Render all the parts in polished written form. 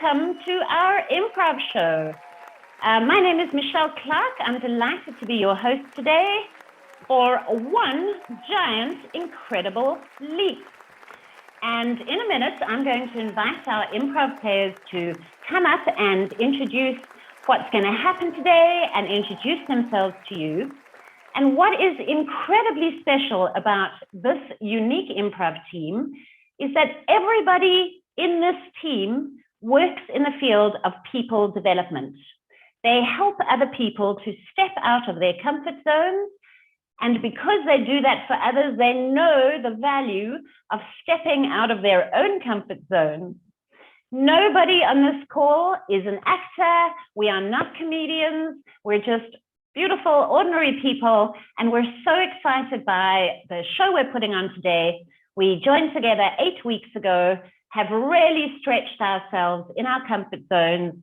welcome to our improv show. My name is Michelle Clark. I'm delighted to be your host today for one giant, incredible leap. And in a minute, I'm going to invite our improv players to come up and introduce what's going to happen today and introduce themselves to you. And what is incredibly special about this unique improv team is that everybody in this team works in the field of people development. They help other people to step out of their comfort zones. And because they do that for others, they know the value of stepping out of their own comfort zone. Nobody on this call is an actor. We are not comedians. We're just beautiful, ordinary people. And we're so excited by the show we're putting on today. We joined together 8 weeks ago, have really stretched ourselves in our comfort zones.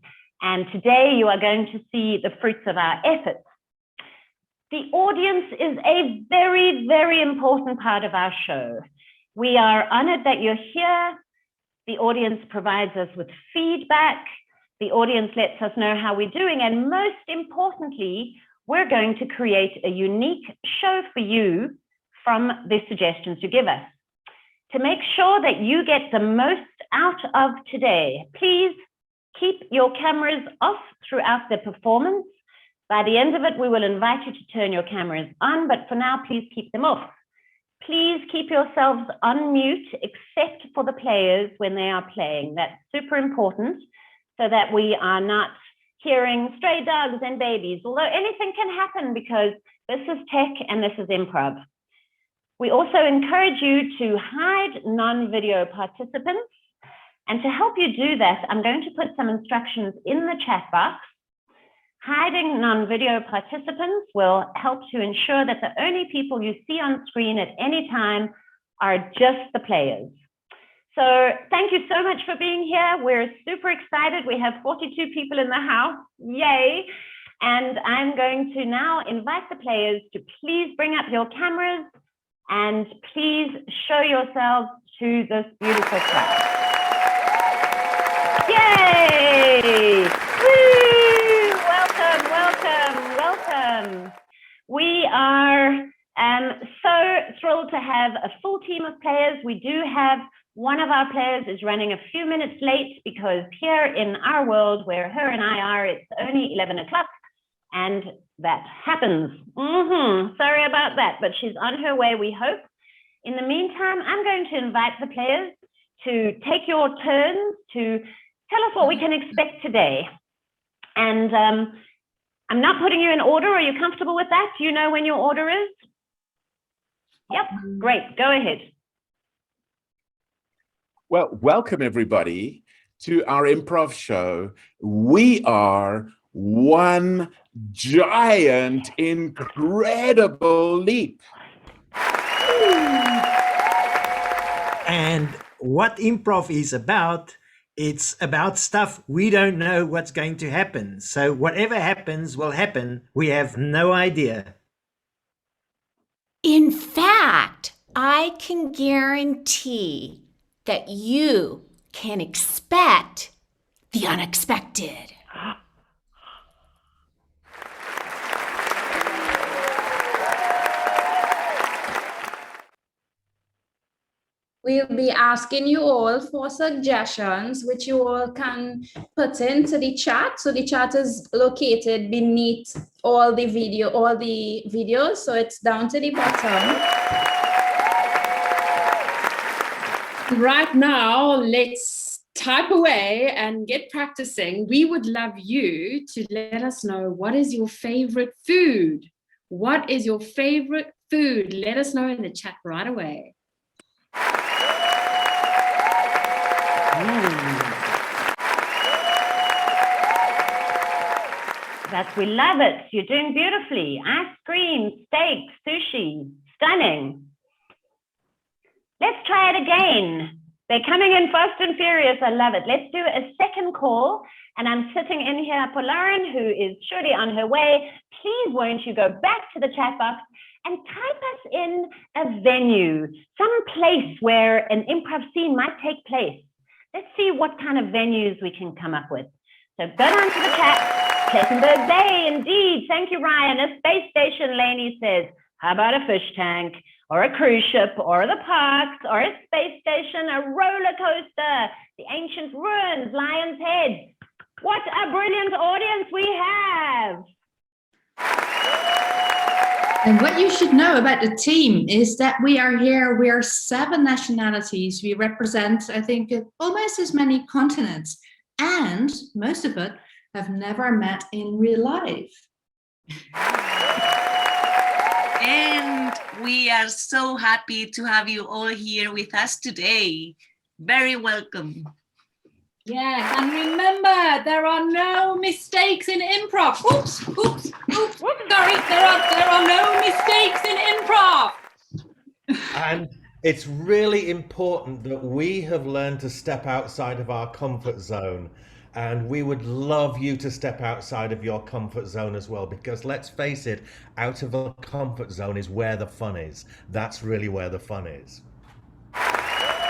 And today you are going to see the fruits of our efforts. The audience is a very, very important part of our show. We are honored that you're here. The audience provides us with feedback. The audience lets us know how we're doing. And most importantly, we're going to create a unique show for you from the suggestions you give us. To make sure that you get the most out of today, please keep your cameras off throughout the performance. By the end of it, we will invite you to turn your cameras on, but for now, please keep them off. Please keep yourselves on mute, except for the players when they are playing. That's super important, so that we are not hearing stray dogs and babies, although anything can happen because this is tech and this is improv. We also encourage you to hide non-video participants. And to help you do that, I'm going to put some instructions in the chat box. Hiding non-video participants will help to ensure that the only people you see on screen at any time are just the players. So thank you so much for being here. We're super excited. We have 42 people in the house. Yay. And I'm going to now invite the players to please bring up your cameras and please show yourselves to this beautiful crowd. Yay! Woo! Welcome, welcome, welcome. We are so thrilled to have a full team of players. We do have one of our players is running a few minutes late because here in our world where her and I are, it's only 11 o'clock. And that happens. Sorry about that, but she's on her way, we hope. In the meantime, I'm going to invite the players to take your turns to tell us what we can expect today. And I'm not putting you in order. Are you comfortable with that? Do you know when your order is? Yep, great, go ahead. Well, welcome everybody to our improv show. We are one giant, incredible leap. And what improv is about, it's about stuff we don't know what's going to happen. So whatever happens will happen. We have no idea. In fact, I can guarantee that you can expect the unexpected. We'll be asking you all for suggestions, which you all can put into the chat. So the chat is located beneath all the videos. So it's down to the bottom. Right now, let's type away and get practicing. We would love you to let us know, what is your favorite food? What is your favorite food? Let us know in the chat right away. We love it. You're doing beautifully. Ice cream, steak, sushi, stunning. Let's try it again. They're coming in fast and furious. I love it. Let's do a second call. And I'm sitting in here for Lauren, who is surely on her way. Please won't you go back to the chat box and type us in a venue, some place where an improv scene might take place. Let's see what kind of venues we can come up with. So go down to the chat. Plettenberg Bay, indeed. Thank you, Ryan. A space station, Lainie says. How about a fish tank, or a cruise ship, or the parks, or a space station, a roller coaster, the ancient ruins, Lion's Head. What a brilliant audience we have. And what you should know about the team is that we are here, we are 7 nationalities. We represent, I think, almost as many continents. And most of it have never met in real life. And we are so happy to have you all here with us today. Very welcome. Yes, and remember, there are no mistakes in improv. Oops, oops, oops. Sorry, there are no mistakes in improv. And it's really important that we have learned to step outside of our comfort zone. And we would love you to step outside of your comfort zone as well, because let's face it, out of a comfort zone is where the fun is. That's really where the fun is.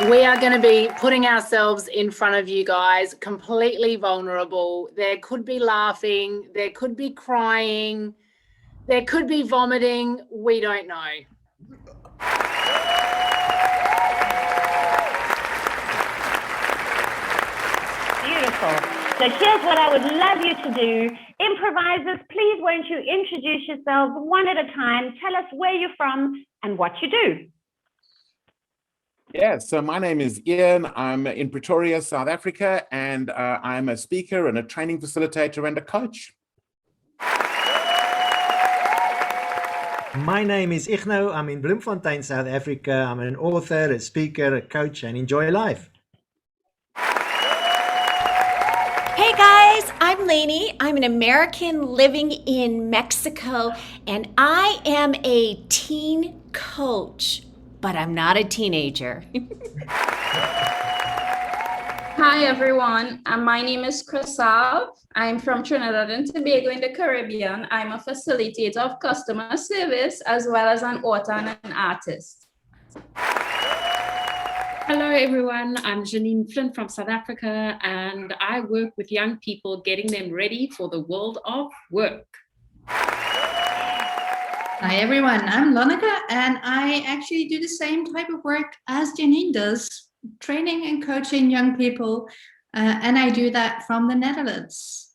We are going to be putting ourselves in front of you guys, completely vulnerable. There could be laughing, there could be crying, there could be vomiting. We don't know. Beautiful. So here's what I would love you to do. Improvisers, please won't you introduce yourselves one at a time. Tell us where you're from and what you do. Yeah, so my name is Ian. I'm in Pretoria, South Africa, and I'm a speaker and a training facilitator and a coach. My name is Igno. I'm in Bloemfontein, South Africa. I'm an author, a speaker, a coach, and enjoy life. Hey guys, I'm Lainie. I'm an American living in Mexico, and I am a teen coach, but I'm not a teenager. Hi everyone, my name is Crisal. I'm from Trinidad and Tobago in the Caribbean. I'm a facilitator of customer service as well as an author and an artist. Hello everyone, I'm Janine Flint from South Africa, and I work with young people getting them ready for the world of work. Hi everyone, I'm Lonneke, and I actually do the same type of work as Janine does, training and coaching young people, and I do that from the Netherlands.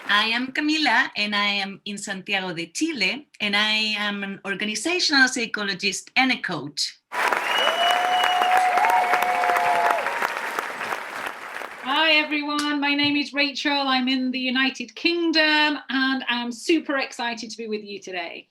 I am Camila, and I am in Santiago de Chile, and I am an organizational psychologist and a coach. Hi everyone, my name is Rachel. I'm in the United Kingdom and I'm super excited to be with you today.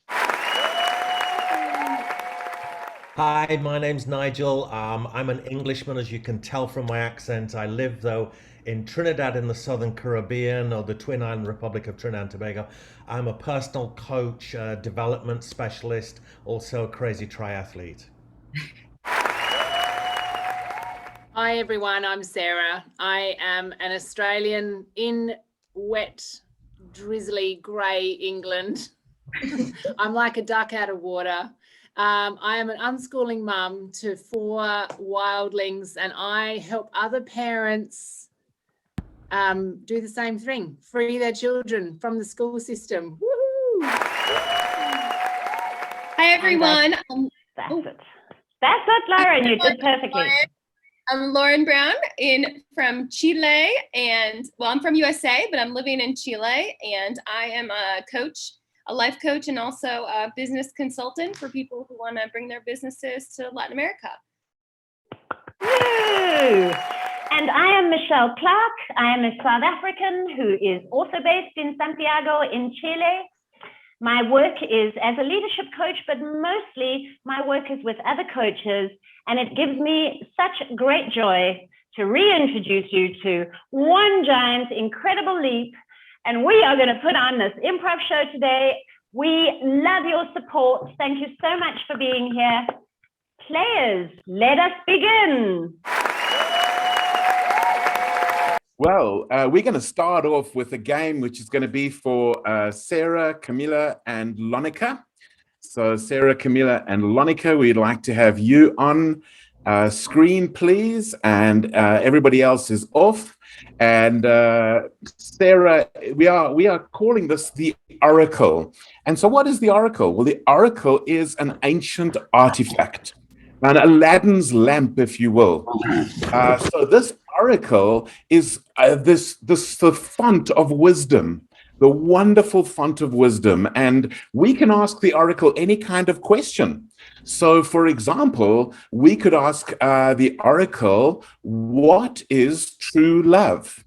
Hi, my name's Nigel. I'm an Englishman, as you can tell from my accent. I live, though, in Trinidad in the Southern Caribbean, or the Twin Island Republic of Trinidad and Tobago. I'm a personal coach, development specialist, also a crazy triathlete. Hi everyone, I'm Sarah. I am an Australian in wet, drizzly, grey England. I'm like a duck out of water. I am an unschooling mum to 4 wildlings, and I help other parents do the same thing, free their children from the school system. Woohoo! Hi everyone. That's it, Lauren, you did perfectly. I'm Lauren Brown from Chile, and well, I'm from USA, but I'm living in Chile, and I am a coach, a life coach, and also a business consultant for people who want to bring their businesses to Latin America. Woo! And I am Michelle Clark. I am a South African who is also based in Santiago in Chile. My work is as a leadership coach, but mostly my work is with other coaches, and it gives me such great joy to reintroduce you to One Giant Incredible Leap. And we are going to put on this improv show today. We love your support. Thank you so much for being here. Players, let us begin. Well, we're going to start off with a game which is going to be for Sarah, Camila, and Lonneke. So Sarah, Camila, and Lonneke, we'd like to have you on screen, please, and everybody else is off. And Sarah, we are calling this the Oracle. And so what is the Oracle? Well, the Oracle is an ancient artifact, an Aladdin's lamp, if you will. So this Oracle is the font of wisdom, the wonderful font of wisdom. And we can ask the Oracle any kind of question. So, for example, we could ask the Oracle, what is true love?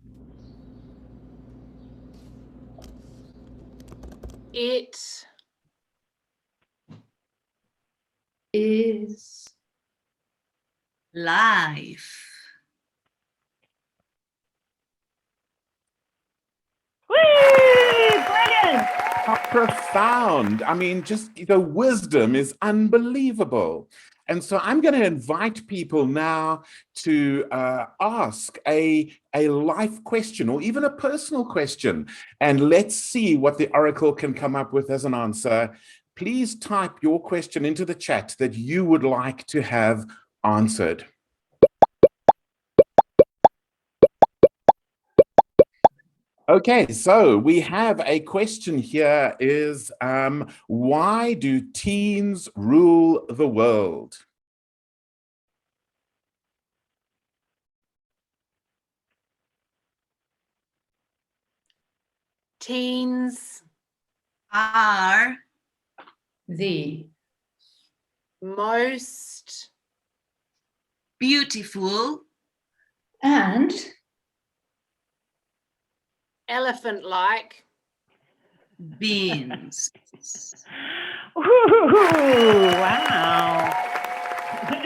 It Is life. Whee! Brilliant! How profound. I mean, just the wisdom is unbelievable. And so I'm going to invite people now to ask a life question or even a personal question. And let's see what the Oracle can come up with as an answer. Please type your question into the chat that you would like to have answered. Okay, so we have a question here is, why do teens rule the world? teens Are the most beautiful And elephant-like beings. Ooh, wow.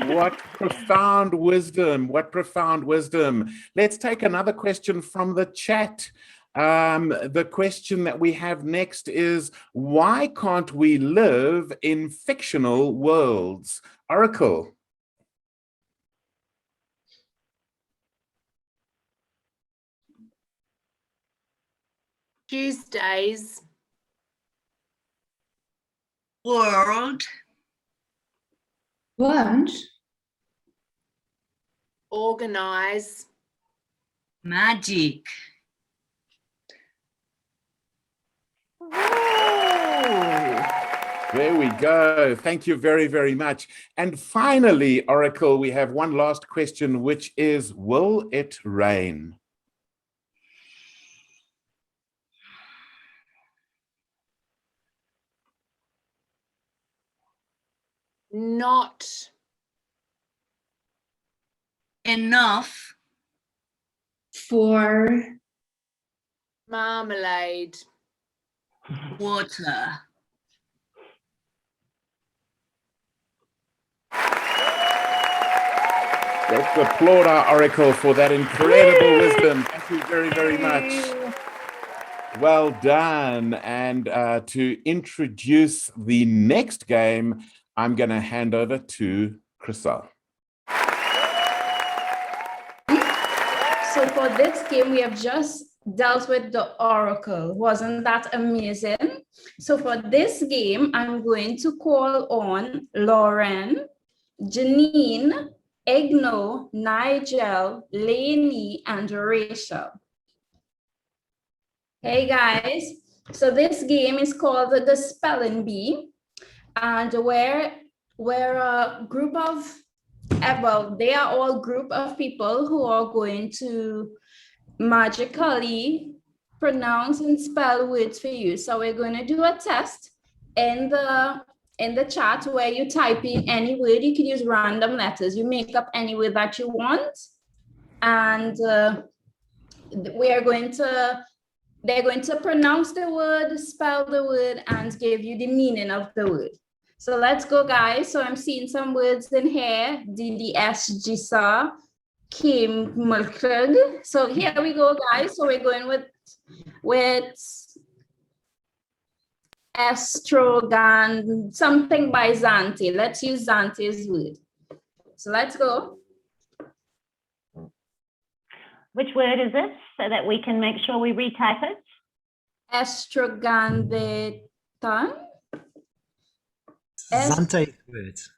What profound wisdom, what profound wisdom. Let's take another question from the chat. The question that we have next is, why can't we live in fictional worlds? Oracle. Tuesdays World won't organize magic. There we go. Thank you very, very much. And finally, Oracle, we have one last question, which is, will it rain? not Enough for marmalade water. Let's applaud our Oracle for that incredible wisdom. Thank you very, very much. Well done. And to introduce the next game, I'm going to hand over to Crisal. So for this game, we have just dealt with the Oracle. Wasn't that amazing? So for this game, I'm going to call on Lauren, Janine, Igno, Nigel, Lainie, and Rachael. Hey guys, so this game is called the Spelling Bee, and we're a group of, well, they are all a group of people who are going to magically pronounce and spell words for you. So we're going to do a test in the chat where you type in any word. You can use random letters. You make up any word that you want, and they're going to pronounce the word, spell the word, and give you the meaning of the word. So let's go, guys. So I'm seeing some words in here. DDS, Gisa, Kim, Mulkrug. So here we go, guys. So we're going with estrogen, something by Zante. Let's use Zante's word. So let's go. Which word is this so that we can make sure we retype it? Estrogen. Zante words.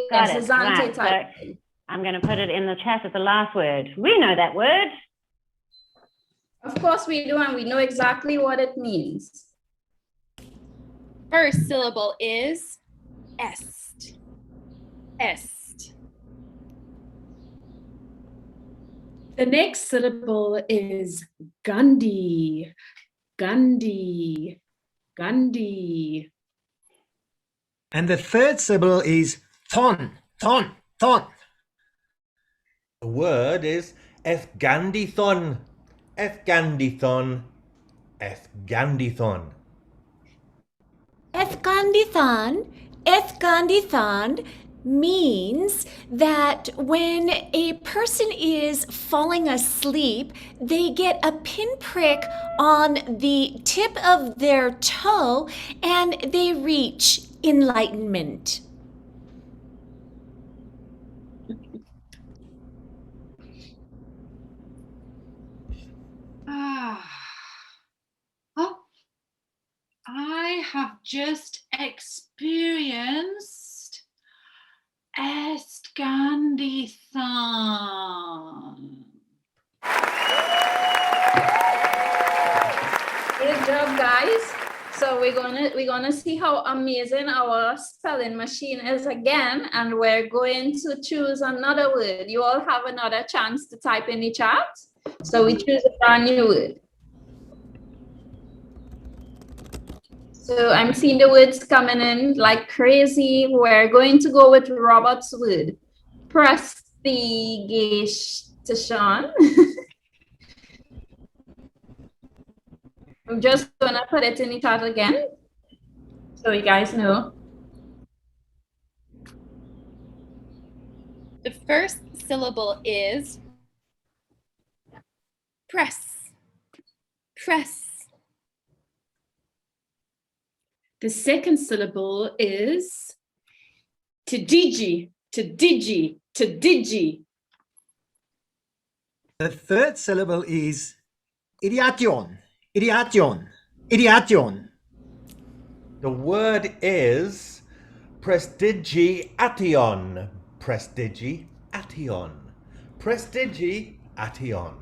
Got Yes, it. Zante Right. type. So I'm going to put it in the chat as the last word. We know that word. Of course we do, and we know exactly what it means. First syllable is est. Est. The next syllable is Gandhi. Gandhi. Gandhi. And the third syllable is thon. Thon. Thon. The word is Efgandithon. Efgandithon. Efgandithon. Ethgandithon means that when a person is falling asleep, they get a pinprick on the tip of their toe and they reach enlightenment. Oh, I have just experienced Escandithon. Great job, guys. So we're gonna see how amazing our spelling machine is again, and we're going to choose another word. You all have another chance to type in the chat. So we choose a brand new word. So I'm seeing the words coming in like crazy. We're going to go with Robert's word. Prestigation. I'm just gonna put it in the chat again, so you guys know. The first syllable is press. Press. The second syllable is tidigi, tidigi, tidigi. The third syllable is ideation. Ideation. Ideation. The word is prestigiation. Prestigiation. Prestigiation.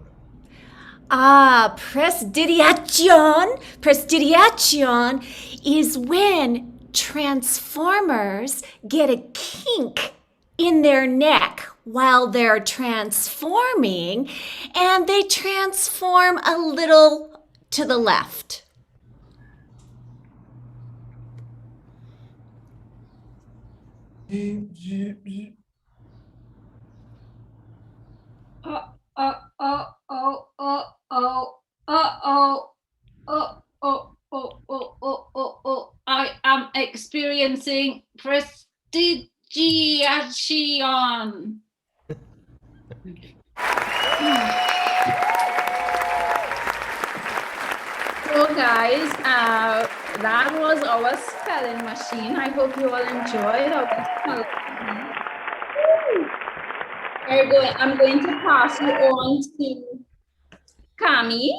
Prestidigitation. Prestidigitation is when transformers get a kink in their neck while they're transforming, and they transform a little to the left. I am experiencing prestigiation. So guys, that was our spelling machine. I hope you all enjoyed our spelling machine. I'm going to pass you on to Cami,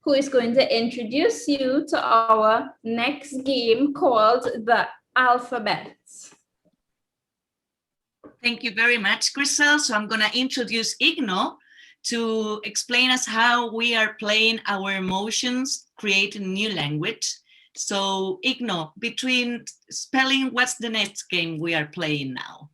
who is going to introduce you to our next game called the Alphabet. Thank you very much, Crisal. So I'm going to introduce Igno to explain us how we are playing our emotions, creating new language. So Igno, between spelling, what's the next game we are playing now?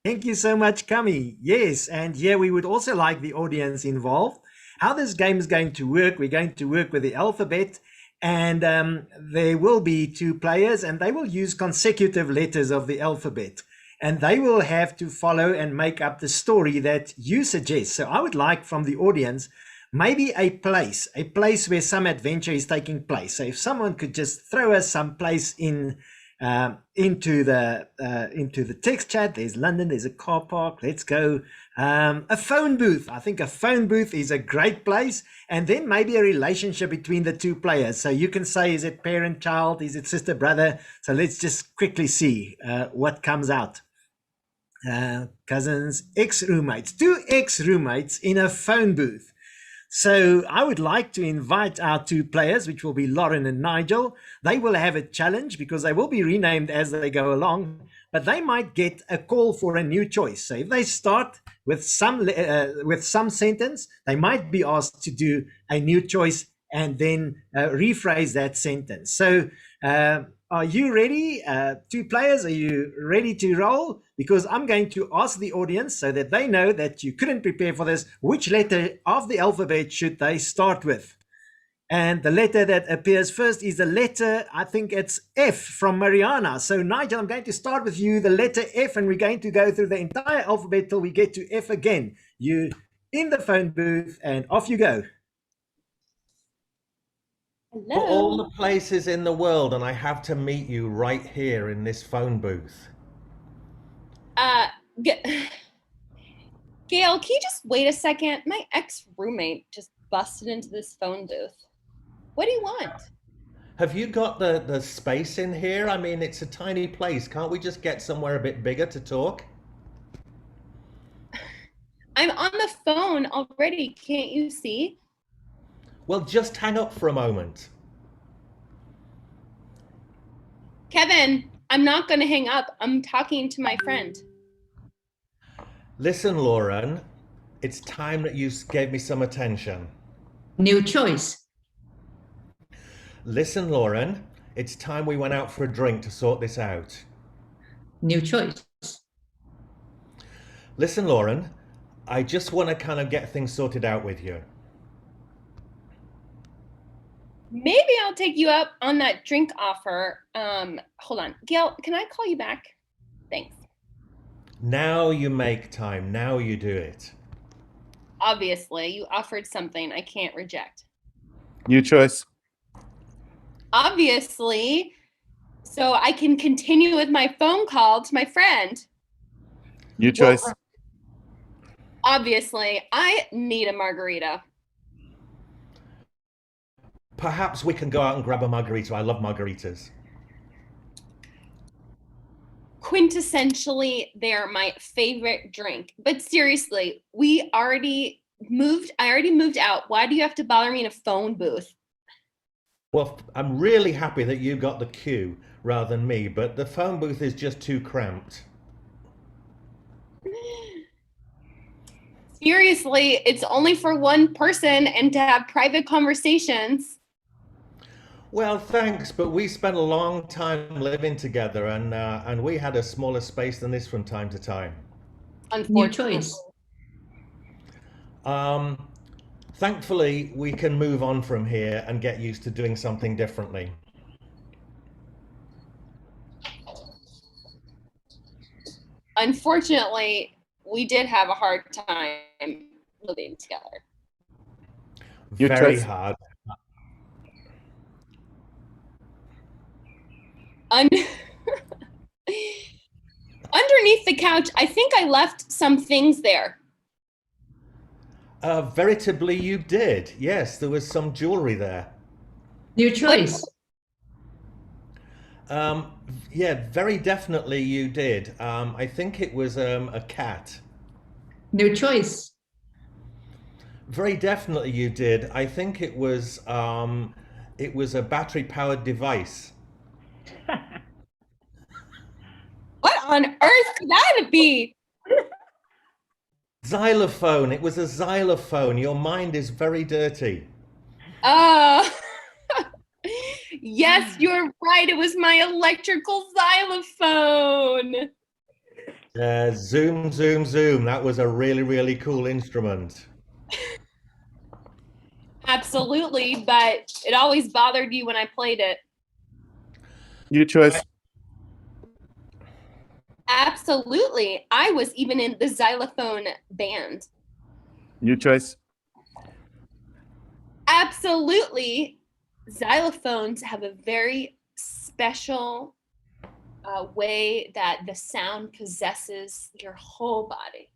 Thank you so much, Cami. Yes, and here we would also like the audience involved. How this game is going to work, we're going to work with the alphabet, and there will be two players, and they will use consecutive letters of the alphabet. And they will have to follow and make up the story that you suggest. So I would like from the audience, maybe a place where some adventure is taking place. So if someone could just throw us some place into the text chat. There's London, there's a car park. Let's go. A phone booth. I think a phone booth is a great place. And then maybe a relationship between the two players. So you can say, is it parent, child? Is it sister, brother? So let's just quickly see what comes out. Cousins, ex-roommates, two ex-roommates in a phone booth. So I would like to invite our two players, which will be Lauren and Nigel. They will have a challenge because they will be renamed as they go along, but they might get a call for a new choice. So if they start with some sentence, they might be asked to do a new choice and then rephrase that sentence. So are you ready? Two players, are you ready to roll? Because I'm going to ask the audience so that they know that you couldn't prepare for this, which letter of the alphabet should they start with? And the letter that appears first is the letter, I think it's F from Mariana. So Nigel, I'm going to start with you, the letter F, and we're going to go through the entire alphabet till we get to F again. You in the phone booth and off you go. For all the places in the world, and I have to meet you right here in this phone booth. Gail, can you just wait a second? My ex-roommate just busted into this phone booth. What do you want? Have you got the space in here? I mean, it's a tiny place. Can't we just get somewhere a bit bigger to talk? I'm on the phone already. Can't you see? Well, just hang up for a moment. Kevin, I'm not going to hang up. I'm talking to my friend. Listen, Lauren, it's time that you gave me some attention. New choice. Listen, Lauren, it's time we went out for a drink to sort this out. New choice. Listen, Lauren, I just want to kind of get things sorted out with you. Maybe I'll take you up on that drink offer. Hold on. Gail, can I call you back? Thanks. Now you make time. Now you do it. Obviously, you offered something I can't reject. New choice. Obviously, so I can continue with my phone call to my friend. New choice. Well, obviously, I need a margarita. Perhaps we can go out and grab a margarita. I love margaritas. Quintessentially, they're my favorite drink. But seriously, I already moved out. Why do you have to bother me in a phone booth? Well, I'm really happy that you got the queue rather than me, but the phone booth is just too cramped. Seriously, it's only for one person and to have private conversations. Well, thanks, but we spent a long time living together, and we had a smaller space than this from time to time. New choice. Thankfully, we can move on from here and get used to doing something differently. Unfortunately, we did have a hard time living together. Very hard. Underneath the couch, I think I left some things there. Veritably, you did. Yes, there was some jewelry there. New choice. Yeah, very definitely you did. I think it was a cat. New choice. Very definitely you did. I think it was a battery-powered device. What on earth could that be? Xylophone. It was a xylophone. Your mind is very dirty. Yes, you're right. It was my electrical xylophone. Zoom, zoom, zoom. That was a really, really cool instrument. Absolutely, but it always bothered you when I played it. New choice. Absolutely. I was even in the xylophone band. New choice. Absolutely. Xylophones have a very special way that the sound possesses your whole body.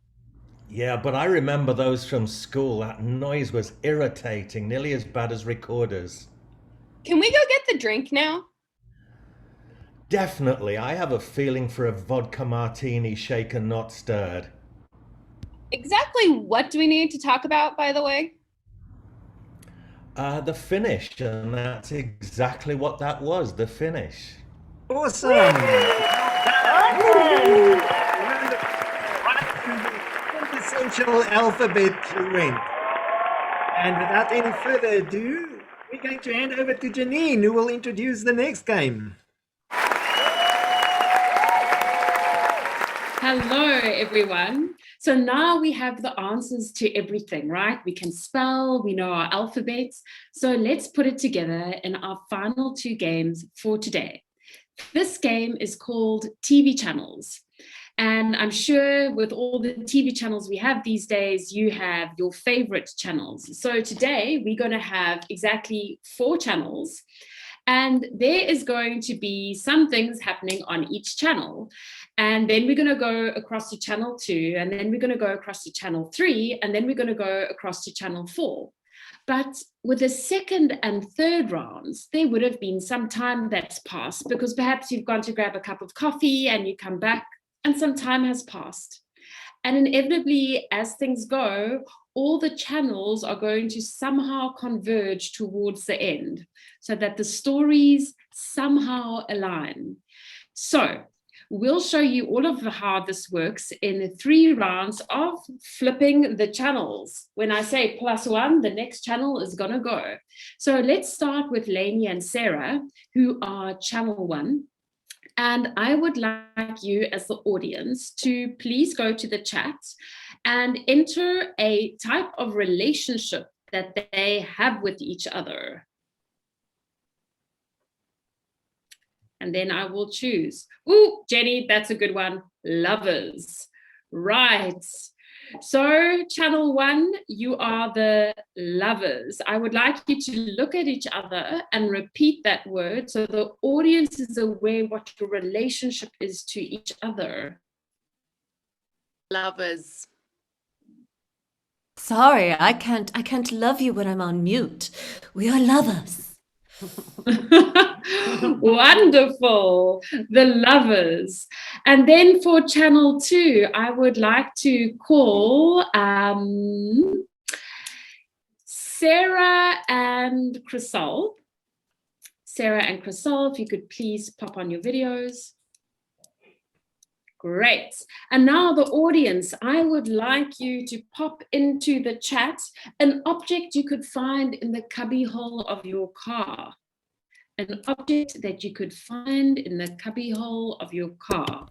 Yeah, but I remember those from school. That noise was irritating, nearly as bad as recorders. Can we go get the drink now? Definitely. I have a feeling for a vodka martini shaken, not stirred. Exactly what do we need to talk about, by the way? The finish, and that's exactly what that was, the finish. Awesome. Quintessential alphabet you went. And without any further ado, we're going to hand over to Janine, who will introduce the next game. Hello, everyone. So now we have the answers to everything, right? We can spell, we know our alphabets. So let's put it together in our final 2 games for today. This game is called TV channels. And I'm sure with all the TV channels we have these days, you have your favorite channels. So today we're going to have exactly 4 channels. And there is going to be some things happening on each channel. And then we're going to go across to channel 2, and then we're going to go across to channel 3, and then we're going to go across to channel 4. But with the second and third rounds, there would have been some time that's passed because perhaps you've gone to grab a cup of coffee and you come back and some time has passed. And inevitably, as things go, all the channels are going to somehow converge towards the end so that the stories somehow align. So we'll show you all of how this works in 3 rounds of flipping the channels. When I say +1, the next channel is going to go. So let's start with Lainie and Sarah, who are channel 1. And I would like you as the audience to please go to the chat and enter a type of relationship that they have with each other. And then I will choose. Ooh, Jenny, that's a good one. Lovers. Right. So channel 1, you are the lovers. I would like you to look at each other and repeat that word so the audience is aware what your relationship is to each other. Lovers. Sorry, I can't love you when I'm on mute. We are lovers. Wonderful, the lovers. And then for channel 2, I would like to call Sarah and Crisal. Sarah and Crisal, if you could please pop on your videos. Great. And now the audience, I would like you to pop into the chat an object you could find in the cubbyhole of your car. An object that you could find in the cubbyhole of your car.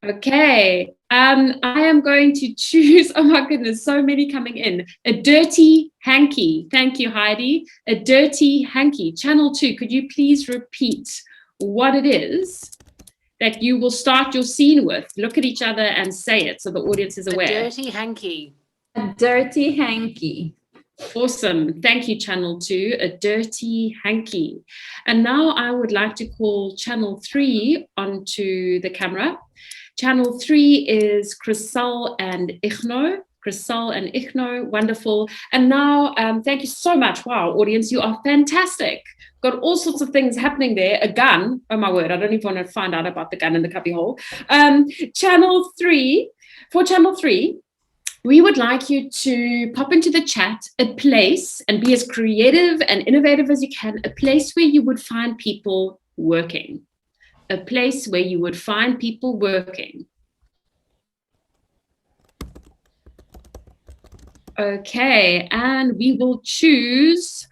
Okay, I am going to choose, oh my goodness, so many coming in. A dirty hanky. Thank you, Heidi. A dirty hanky. Channel 2, could you please repeat what it is that you will start your scene with? Look at each other and say it so the audience is aware. A dirty hanky. A dirty hanky. Awesome. Thank you, Channel 2. A dirty hanky. And now I would like to call Channel 3 onto the camera. Channel 3 is Crisal and Igno. Crisal and Igno, wonderful. And now, thank you so much. Wow, audience, you are fantastic. Got all sorts of things happening there. A gun, oh my word, I don't even want to find out about the gun in the cubbyhole. Channel 3, for Channel 3, we would like you to pop into the chat a place and be as creative and innovative as you can, a place where you would find people working. A place where you would find people working. Okay, and we will choose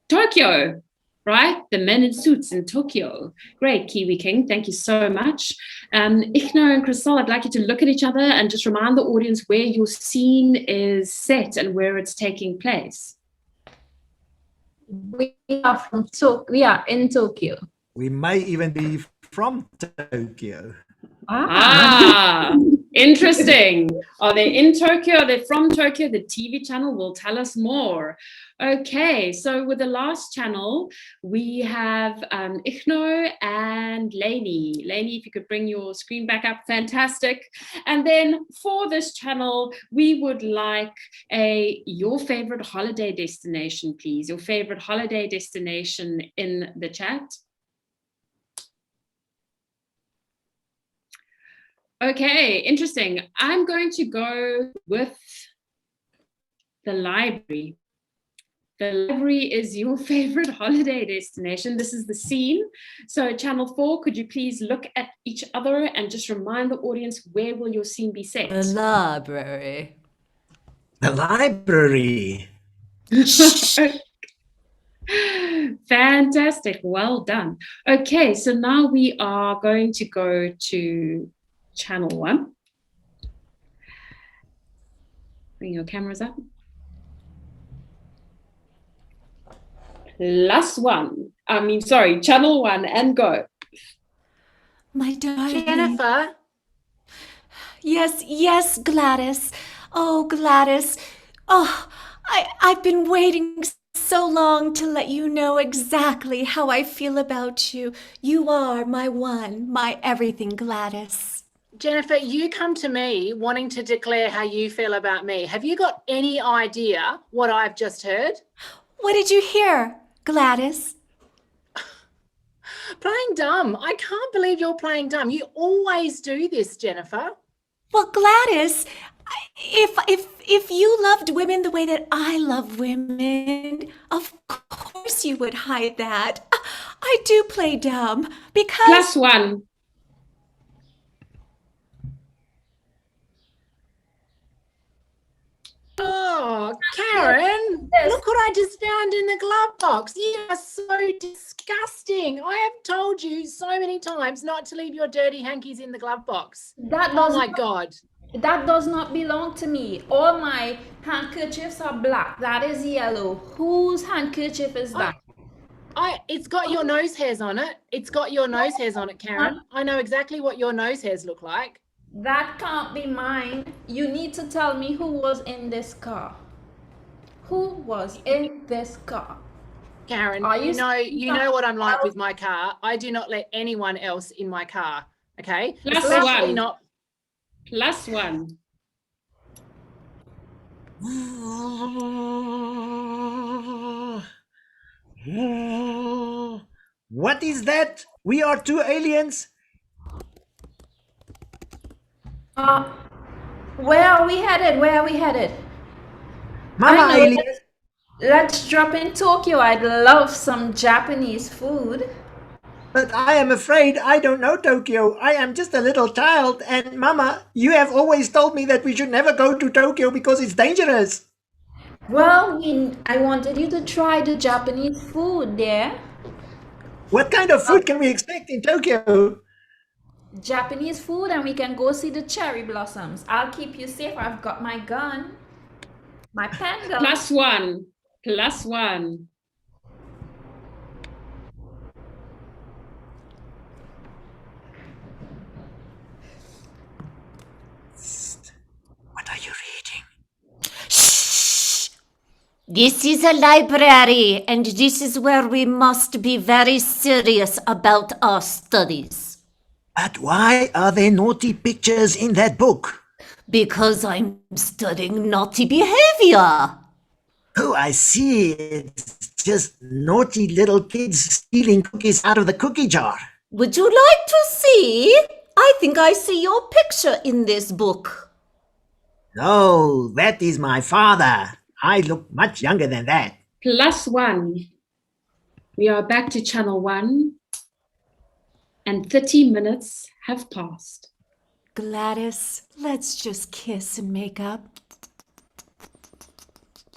Tokyo, right? The men in suits in Tokyo. Great, Kiwi King, thank you so much. Igno and Crisal, I'd like you to look at each other and just remind the audience where your scene is set and where it's taking place. We are in Tokyo. We may even be from Tokyo. Interesting. Are they in Tokyo? Are they from Tokyo? The TV channel will tell us more. Okay, so with the last channel, we have Igno and Lainie. Lainie, if you could bring your screen back up, fantastic. And then for this channel, we would like your favorite holiday destination, please. Your favorite holiday destination in the chat. Okay, interesting. I'm going to go with the library. The library is your favorite holiday destination. This is the scene. So Channel 4, could you please look at each other and just remind the audience, where will your scene be set? The library. The library. Fantastic. Well done. Okay, so now we are going to go to Channel 1. Bring your cameras up. Channel 1 and go. My darling. Jennifer. Yes, Gladys. Oh, Gladys. Oh, I've been waiting so long to let you know exactly how I feel about you. You are my one, my everything, Gladys. Jennifer, you come to me wanting to declare how you feel about me. Have you got any idea what I've just heard? What did you hear, Gladys? Playing dumb. I can't believe you're playing dumb. You always do this, Jennifer. Well, Gladys, if you loved women the way that I love women, of course you would hide that. I do play dumb because... +1. Oh, Karen, look what I just found in the glove box. You are so disgusting. I have told you so many times not to leave your dirty hankies in the glove box. Oh my God. That does not belong to me. All my handkerchiefs are black. That is yellow. Whose handkerchief is that? It's got your nose hairs on it. It's got your nose hairs on it, Karen. I know exactly what your nose hairs look like. That can't be mine. You need to tell me who was in this car. Who was in this car? Karen, you know what I'm like with my car. I do not let anyone else in my car. Okay? Especially not. +1. What is that? We are two aliens. Where are we headed? Mama aliens. Let's drop in Tokyo. I'd love some Japanese food. But I am afraid I don't know Tokyo. I am just a little child. And Mama, you have always told me that we should never go to Tokyo because it's dangerous. Well, I wanted you to try the Japanese food there. What kind of food can we expect in Tokyo? Japanese food, and we can go see the cherry blossoms. I'll keep you safe. I've got my gun. My pen gun. +1. +1. What are you reading? Shh! This is a library, and this is where we must be very serious about our studies. But why are there naughty pictures in that book? Because I'm studying naughty behavior. Oh, I see. It's just naughty little kids stealing cookies out of the cookie jar. Would you like to see? I think I see your picture in this book. No, that is my father. I look much younger than that. +1. We are back to Channel 1. And 30 minutes have passed. Gladys, let's just kiss and make up.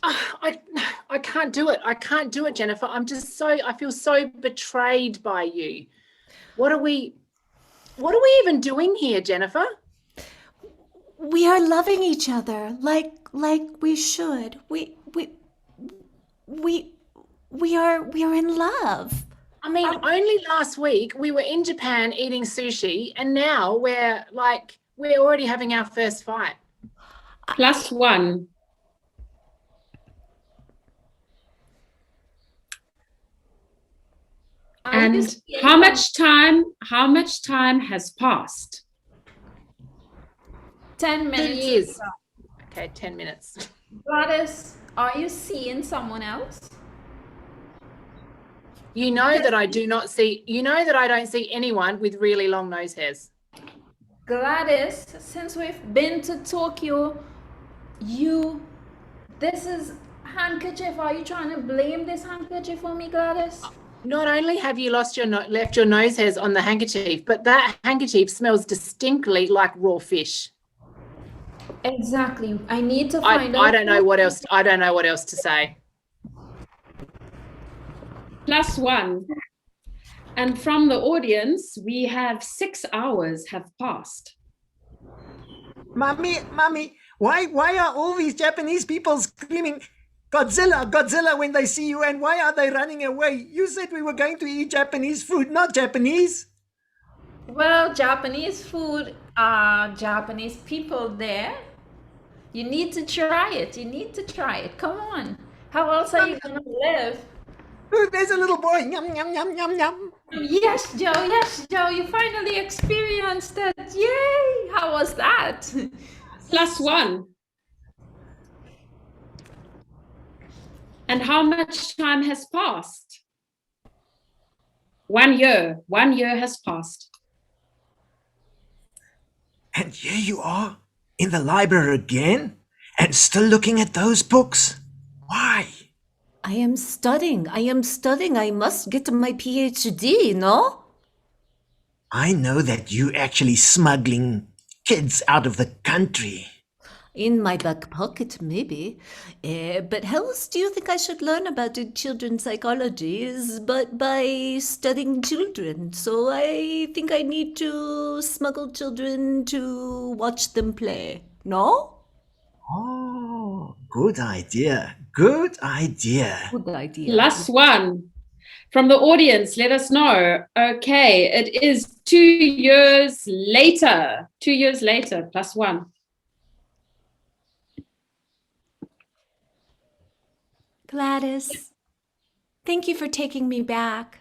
I can't do it. I can't do it, Jennifer. I feel so betrayed by you. What are we even doing here, Jennifer? We are loving each other like we should. We are in love. I mean, only last week we were in Japan eating sushi, and now we're already having our first fight. +1. And how much time has passed? 10 minutes. 2 years. Okay, 10 minutes. Gladys, are you seeing someone else? You know that I don't see anyone with really long nose hairs. Gladys, since we've been to Tokyo, you This is handkerchief. Are you trying to blame this handkerchief for me, Gladys? Not only have you left your nose hairs on the handkerchief, but that handkerchief smells distinctly like raw fish. Exactly. I need to find out. I don't know what else. I don't know what else to say. +1. And from the audience, we have 6 hours have passed. Mommy, why are all these Japanese people screaming Godzilla, Godzilla when they see you, and why are they running away? You said we were going to eat Japanese food, not Japanese. Well, Japanese food, Japanese people there. You need to try it. You need to try it. Come on. How else are you going to live? There's a little boy. Yum, yum, yum, yum, yum. Yes, Joe. Yes, Joe. You finally experienced it. Yay. How was that? +1. And how much time has passed? 1 year. 1 year has passed. And here you are in the library again and still looking at those books. Why? I am studying. I must get my PhD, no? I know that you actually smuggling kids out of the country. In my back pocket, maybe. But how else do you think I should learn about children's psychology is but by studying children. So I think I need to smuggle children to watch them play. No? Oh, good idea. Good idea. Good idea. +1. From the audience, let us know. Okay, it is 2 years later. 2 years later, +1. Gladys, thank you for taking me back.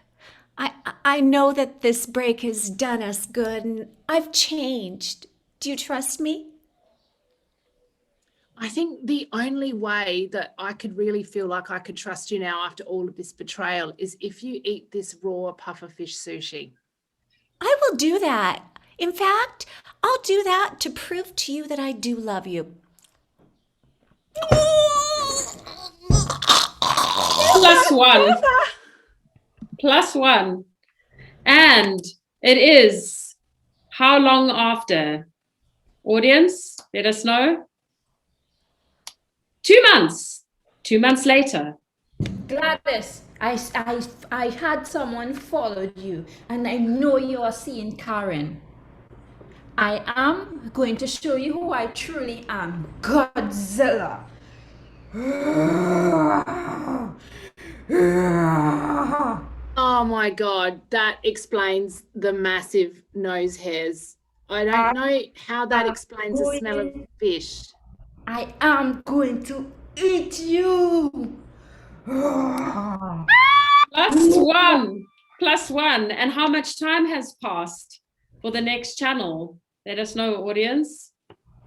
I know that this break has done us good, and I've changed. Do you trust me? I think the only way that I could really feel like I could trust you now after all of this betrayal is if you eat this raw pufferfish sushi. I will do that. In fact, I'll do that to prove to you that I do love you. +1. +1. And it is how long after? Audience, let us know. 2 months. 2 months later. Gladys, I had someone followed you, and I know you are seeing Karen. I am going to show you who I truly am. Godzilla. Oh my God, that explains the massive nose hairs. I don't know how that explains the smell of fish. I am going to eat you. +1. +1. And how much time has passed for the next channel? Let us know, audience.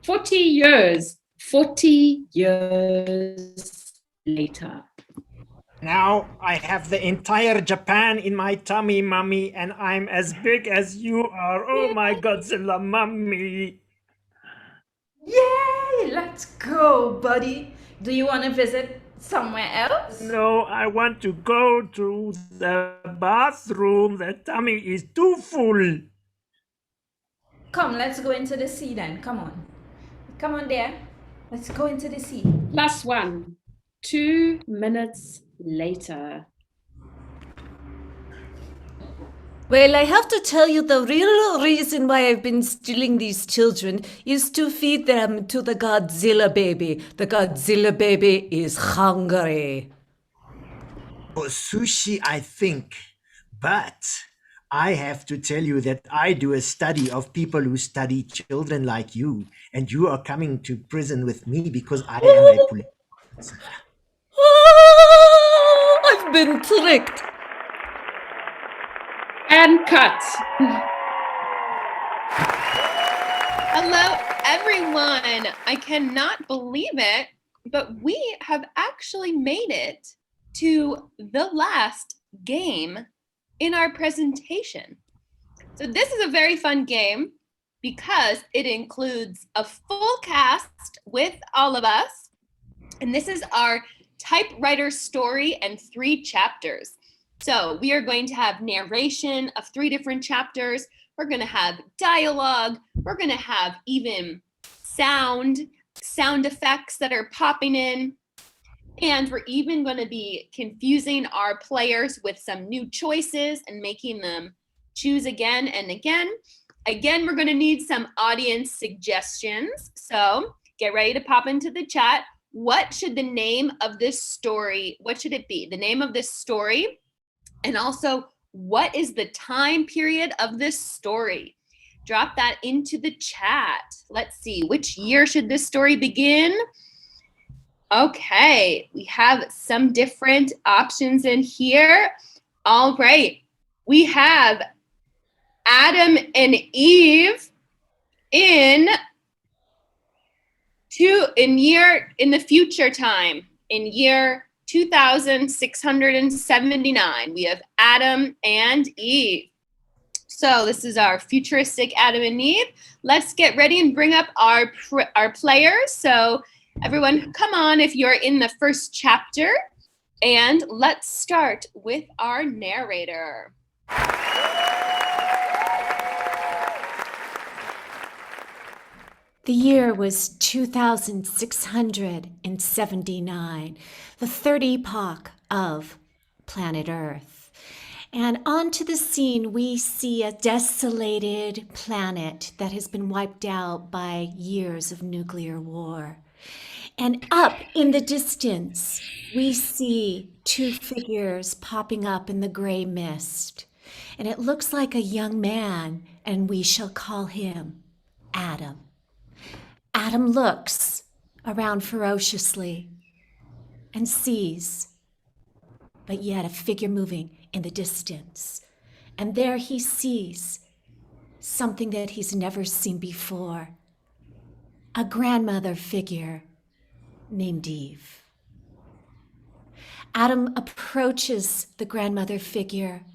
40 years. 40 years later. Now I have the entire Japan in my tummy, Mummy, and I'm as big as you are. Oh my Godzilla, Mummy. Yay! Let's go, buddy. Do you want to visit somewhere else? No, I want to go to the bathroom. The tummy is too full. Come, let's go into the sea then. Come on. Come on there. Let's go into the sea. +1. 2 minutes later. Well, I have to tell you the real reason why I've been stealing these children is to feed them to the Godzilla baby. The Godzilla baby is hungry. For sushi, I think. But I have to tell you that I do a study of people who study children like you, and you are coming to prison with me because I am a police. I've been tricked. And cut. Hello, everyone. I cannot believe it, but we have actually made it to the last game in our presentation. So this is a very fun game because it includes a full cast with all of us. And this is our typewriter story and 3 chapters. So we are going to have narration of 3 different chapters. We're going to have dialogue. We're going to have even sound effects that are popping in. And we're even going to be confusing our players with some new choices and making them choose again and again. Again, we're going to need some audience suggestions. So get ready to pop into the chat. What should the name of this story, what should it be? The name of this story, and also what is the time period of this story? Drop that into the chat. Let's see, which year should this story begin? Okay, we have some different options in here. All right, we have Adam and Eve in the future time, in year 2679. We have Adam and Eve. So this is our futuristic Adam and Eve. Let's get ready and bring up our players. So everyone, come on if you're in the first chapter. And let's start with our narrator. The year was 2679, the third epoch of planet Earth. And onto the scene, we see a desolated planet that has been wiped out by years of nuclear war. And up in the distance, we see 2 figures popping up in the gray mist. And it looks like a young man, and we shall call him Adam. Adam looks around ferociously and sees, but yet a figure moving in the distance. And there he sees something that he's never seen before, a grandmother figure named Eve. Adam approaches the grandmother figure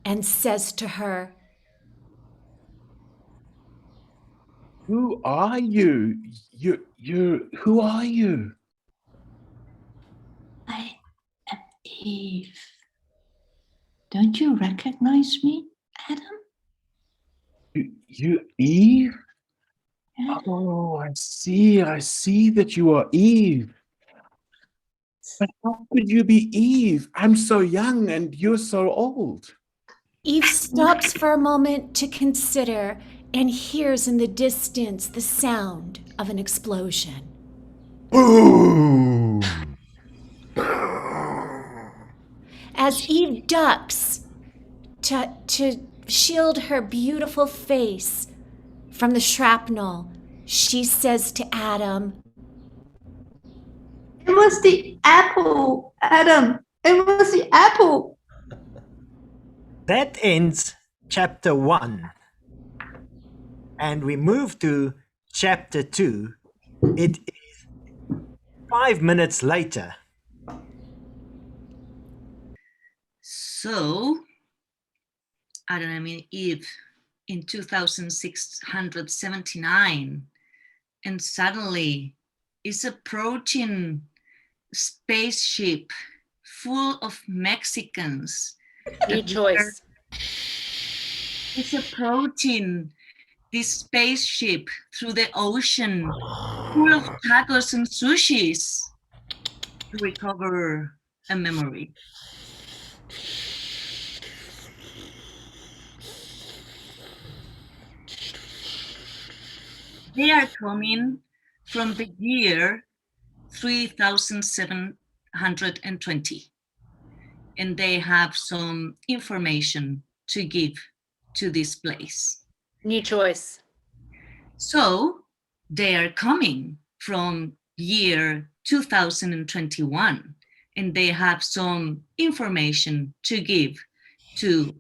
and says to her, "Who are you? Who are you?" I am Eve. Don't you recognize me, Adam? You Eve? Yeah. Oh, I see that you are Eve. But how could you be Eve? I'm so young and you're so old. Eve stops for a moment to consider and hears in the distance the sound of an explosion. Boom! As Eve ducks to shield her beautiful face from the shrapnel, she says to Adam, It was the apple, Adam. It was the apple. That ends chapter 1. And we move to chapter 2. It is 5 minutes later. So, Adam and Eve in 2679, and suddenly is approaching spaceship full of Mexicans. New choice. It's approaching this spaceship through the ocean full of tacos and sushis to recover a memory. They are coming from the year 3720, and they have some information to give to this place. New choice. So they are coming from year 2021, and they have some information to give to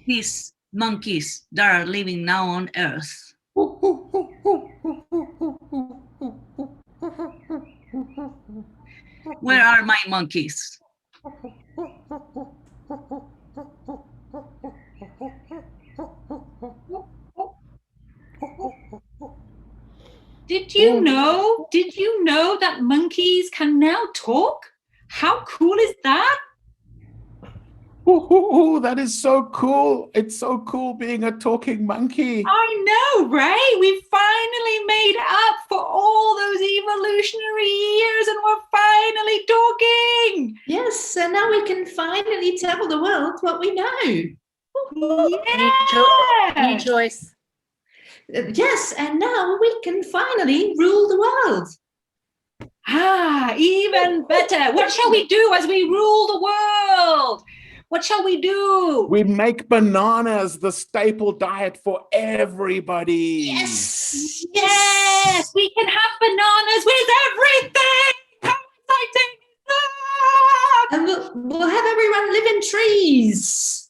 these monkeys that are living now on Earth. Where are my monkeys? Did you know that monkeys can now talk? How cool is that? That is so cool. It's so cool being a talking monkey. I know, Ray. We finally made up for all those evolutionary years and we're finally talking. Yes, and now we can finally tell the world what we know. Yeah. New choice. Yes, and now we can finally rule the world. Even better. What shall we do as we rule the world? What shall we do? We make bananas the staple diet for everybody. Yes. Yes. We can have bananas with everything. How exciting is that? And we'll have everyone live in trees.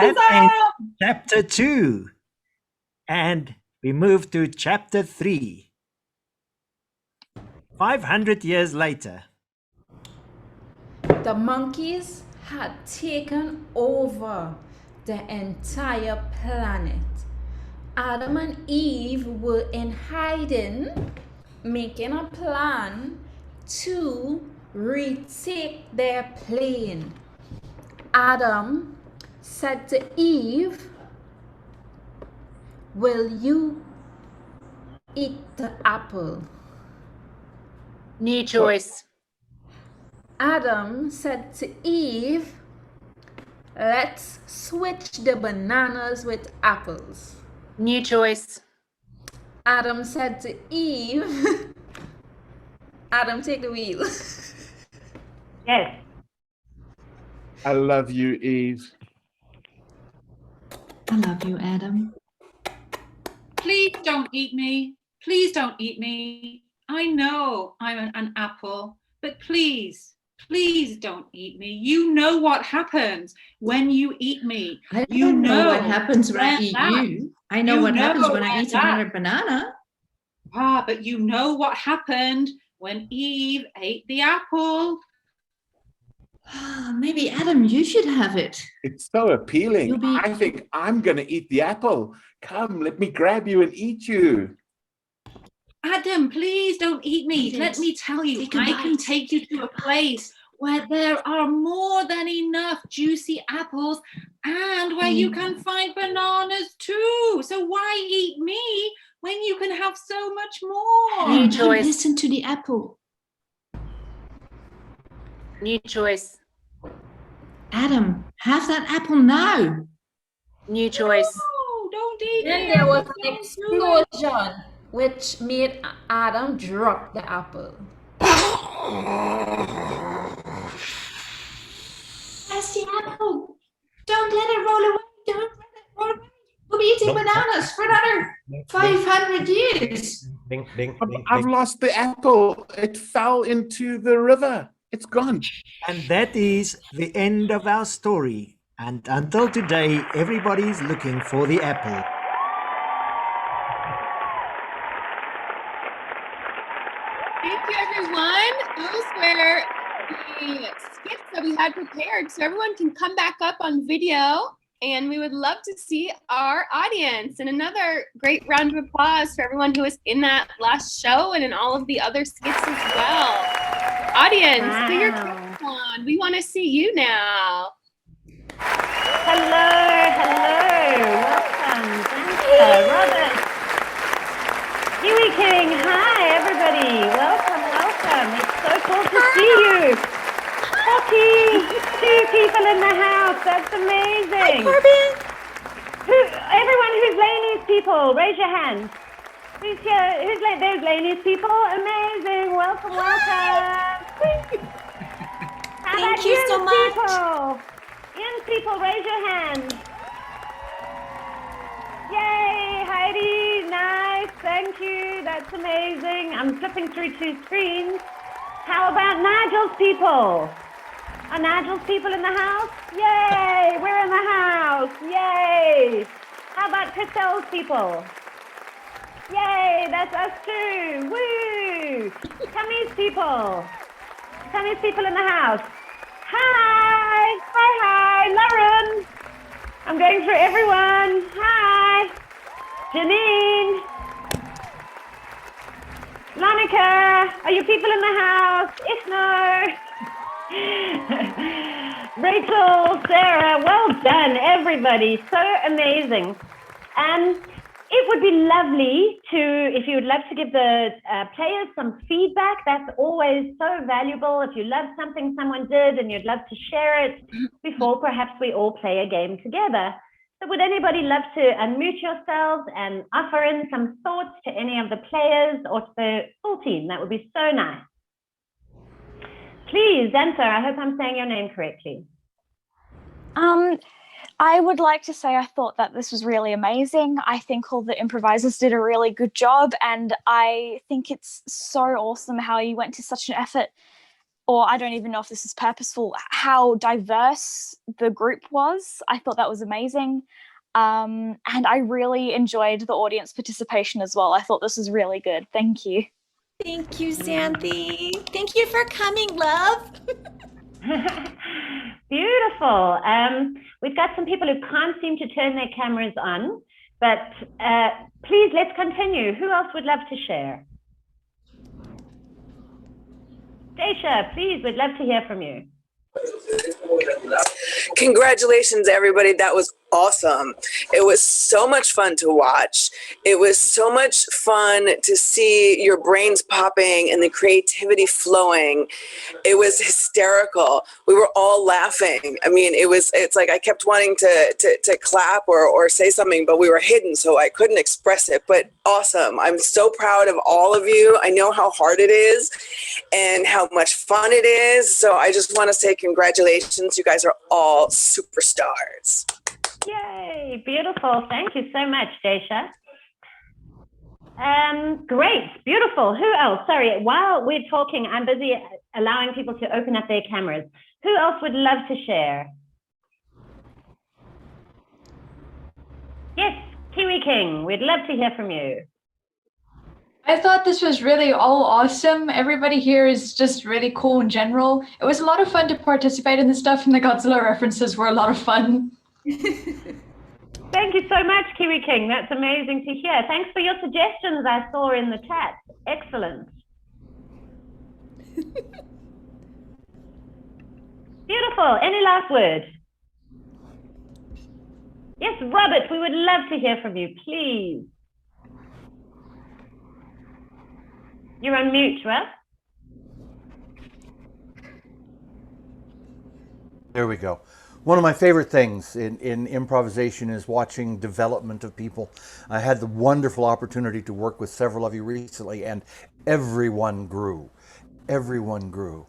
That ends chapter 2. And we move to chapter 3. 500 years later. The monkeys had taken over the entire planet. Adam and Eve were in hiding, making a plan to retake their plane. Adam said to Eve, "Will you eat the apple?" New choice. Adam said to Eve, "Let's switch the bananas with apples." New choice. Adam said to Eve, Adam, take the wheel. Yes. I love you, Eve. I love you, Adam. Please don't eat me. Please don't eat me. I know I'm an apple, but please don't eat me. You know what happens when you eat me. I don't know what happens when I eat you. I know what happens when I eat another banana. But you know what happened when Eve ate the apple. Maybe, Adam, you should have it. It's so appealing. I think I'm going to eat the apple. Come, let me grab you and eat you. Adam, please don't eat me. Let me tell you, I can take you to a place where there are more than enough juicy apples and where you can find bananas too. So why eat me when you can have so much more? New choice. Listen to the apple. New choice. Adam, have that apple now. New choice. No, don't eat Then me. there was an explosion which made Adam drop the apple. That's the apple. Don't let it roll away. Don't let it roll away. We'll be eating bananas for another 500 years. Ding, ding, ding, I've lost the apple. It fell into the river. It's gone. And that is the end of our story. And until today, everybody's looking for the apple. Thank you, everyone. Those were the skits that we had prepared, so everyone can come back up on video, and we would love to see our audience. And another great round of applause for everyone who was in that last show and in all of the other skits as well. Audience, put your cameras on. We want to see you now. Hello. Welcome. Thank you. Robert. Kiwi King. Hi, everybody. Welcome. It's so cool to see you. Poppy. 2 people in the house. That's amazing. Hi, everyone who's Lainie's people, raise your hand. Who's here? There's Lainie's people. Amazing. Welcome. Thank you so much. People? Ian's people, raise your hand. Yay, Heidi, nice, thank you, that's amazing. I'm flipping through 2 screens. How about Nigel's people? Are Nigel's people in the house? Yay, we're in the house, yay. How about Crissal's people? Yay, that's us too, woo. Tammy's people in the house. Hi, Lauren. I'm going through everyone. Hi. Janine. Lonneke, are you people in the house? Igno. Rachael, Sarah, well done, everybody. So amazing. It would be lovely if you would love to give the players some feedback. That's always so valuable. If you love something someone did and you'd love to share it before perhaps we all play a game together. So would anybody love to unmute yourselves and offer in some thoughts to any of the players or to the full team? That would be so nice. Please, answer. I hope I'm saying your name correctly. I would like to say I thought that this was really amazing. I think all the improvisers did a really good job, and I think it's so awesome how you went to such an effort, or I don't even know if this is purposeful, how diverse the group was. I thought that was amazing. And I really enjoyed the audience participation as well. I thought this was really good. Thank you. Thank you, Xanthi. Thank you for coming, love. Beautiful. We've got some people who can't seem to turn their cameras on, but please, let's continue. Who else would love to share? Daisha, please, we'd love to hear from you. Congratulations, everybody. That was awesome. It was so much fun to watch. It was so much fun to see your brains popping and the creativity flowing. It was hysterical. We were all laughing. I mean, it's like I kept wanting to clap or say something, but we were hidden, so I couldn't express it. But awesome. I'm so proud of all of you. I know how hard it is and how much fun it is. So I just want to say congratulations. You guys are all superstars. Yay, beautiful. Thank you so much, Daisha. Great, beautiful. Who else? Sorry, while we're talking, I'm busy allowing people to open up their cameras. Who else would love to share? Yes, Kiwi King, we'd love to hear from you. I thought this was really all awesome. Everybody here is just really cool in general. It was a lot of fun to participate in the stuff, and the Godzilla references were a lot of fun. Thank you so much, Kiwi King. That's amazing to hear. Thanks for your suggestions I saw in the chat. Excellent. Beautiful. Any last word? Yes, Robert, we would love to hear from you, please. You're on mute, Rob. There we go. One of my favorite things in improvisation is watching development of people. I had the wonderful opportunity to work with several of you recently, and everyone grew. Everyone grew.